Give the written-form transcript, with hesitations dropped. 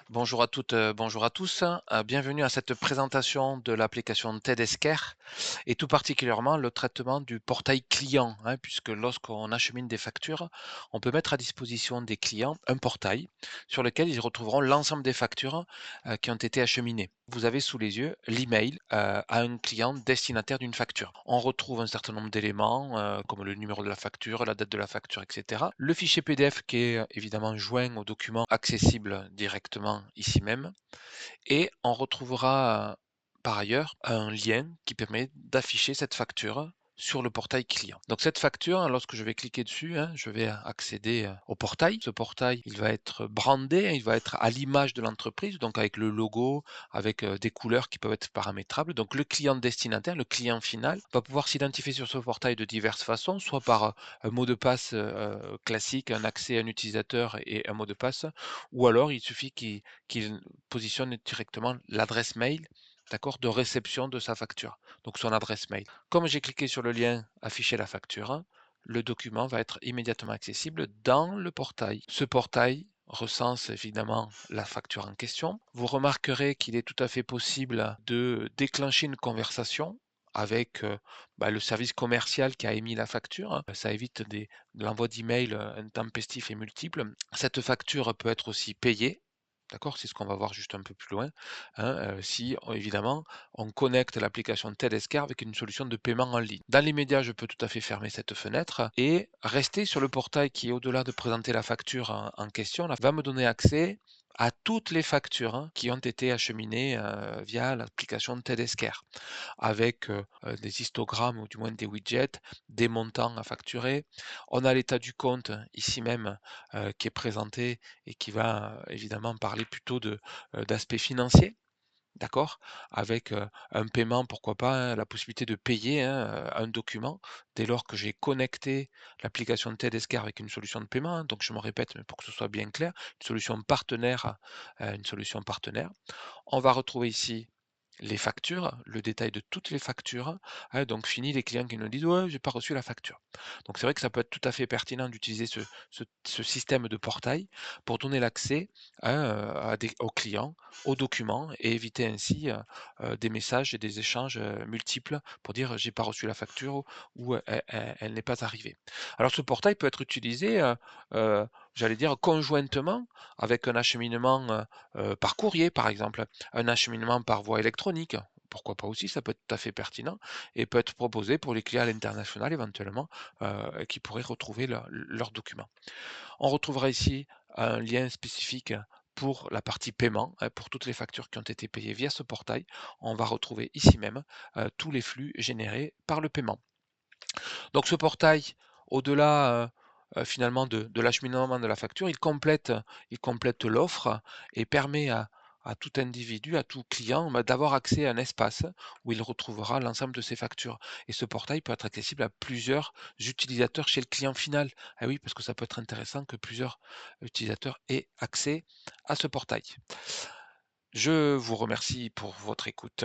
Bonjour à toutes, bonjour à tous. Bienvenue à cette présentation de l'application TEDSCare et tout particulièrement le traitement du portail client, hein, puisque lorsqu'on achemine des factures, on peut mettre à disposition des clients un portail sur lequel ils retrouveront l'ensemble des factures, qui ont été acheminées. Vous avez sous les yeux l'email, à un client destinataire d'une facture. On retrouve un certain nombre d'éléments, comme le numéro de la facture, la date de la facture, et cetera. Le fichier PDF qui est, évidemment joint au document accessible directement ici même et on retrouvera, par ailleurs un lien qui permet d'afficher cette facture sur le portail client. Donc cette facture, hein, lorsque je vais cliquer dessus, hein, je vais accéder, au portail. Ce portail, il va être brandé, hein, il va être à l'image de l'entreprise, donc avec le logo, avec, des couleurs qui peuvent être paramétrables. Donc le client destinataire, le client final, va pouvoir s'identifier sur ce portail de diverses façons, soit par, un mot de passe, classique, un accès, un utilisateur et un mot de passe, ou alors il suffit qu'il positionne directement l'adresse mail, d'accord, de réception de sa facture, donc son adresse mail. Comme j'ai cliqué sur le lien afficher la facture, le document va être immédiatement accessible dans le portail. Ce portail recense évidemment la facture en question. Vous remarquerez qu'il est tout à fait possible de déclencher une conversation avec le service commercial qui a émis la facture, hein. Ça évite de l'envoi d'emails intempestifs et multiples. Cette facture peut être aussi payée. D'accord? C'est ce qu'on va voir juste un peu plus loin, hein, si évidemment on connecte l'application TEDSCare avec une solution de paiement en ligne. Dans l'immédiat, je peux tout à fait fermer cette fenêtre et rester sur le portail qui, au-delà de présenter la facture en question, là, va me donner accès à toutes les factures, hein, qui ont été acheminées via l'application TEDSCare avec des histogrammes ou du moins des widgets, des montants à facturer. On a l'état du compte ici même qui est présenté et qui va évidemment parler plutôt d'aspect financier. D'accord? Avec un paiement, pourquoi pas, hein, la possibilité de payer, hein, un document dès lors que j'ai connecté l'application de TEDSCare avec une solution de paiement, hein. Donc je me répète, mais pour que ce soit bien clair, une solution partenaire. On va retrouver ici les factures, le détail de toutes les factures, hein, donc fini les clients qui nous disent: «Ouais, j'ai pas reçu la facture». Donc c'est vrai que ça peut être tout à fait pertinent d'utiliser ce système de portail pour donner l'accès, hein, aux clients, aux documents et éviter ainsi, des messages et des échanges, multiples pour dire: «J'ai pas reçu la facture» ou «Elle n'est pas arrivée». Alors ce portail peut être utilisé, j'allais dire conjointement avec un acheminement, par courrier par exemple, un acheminement par voie électronique, pourquoi pas aussi, ça peut être tout à fait pertinent et peut être proposé pour les clients à l'international éventuellement, qui pourraient retrouver leurs documents. On retrouvera ici un lien spécifique pour la partie paiement, pour toutes les factures qui ont été payées via ce portail. On va retrouver ici même, tous les flux générés par le paiement. Donc ce portail, au-delà, finalement de l'acheminement de la facture, il complète l'offre et permet à tout individu, à tout client, d'avoir accès à un espace où il retrouvera l'ensemble de ses factures. Et ce portail peut être accessible à plusieurs utilisateurs chez le client final. Ah oui, parce que ça peut être intéressant que plusieurs utilisateurs aient accès à ce portail. Je vous remercie pour votre écoute.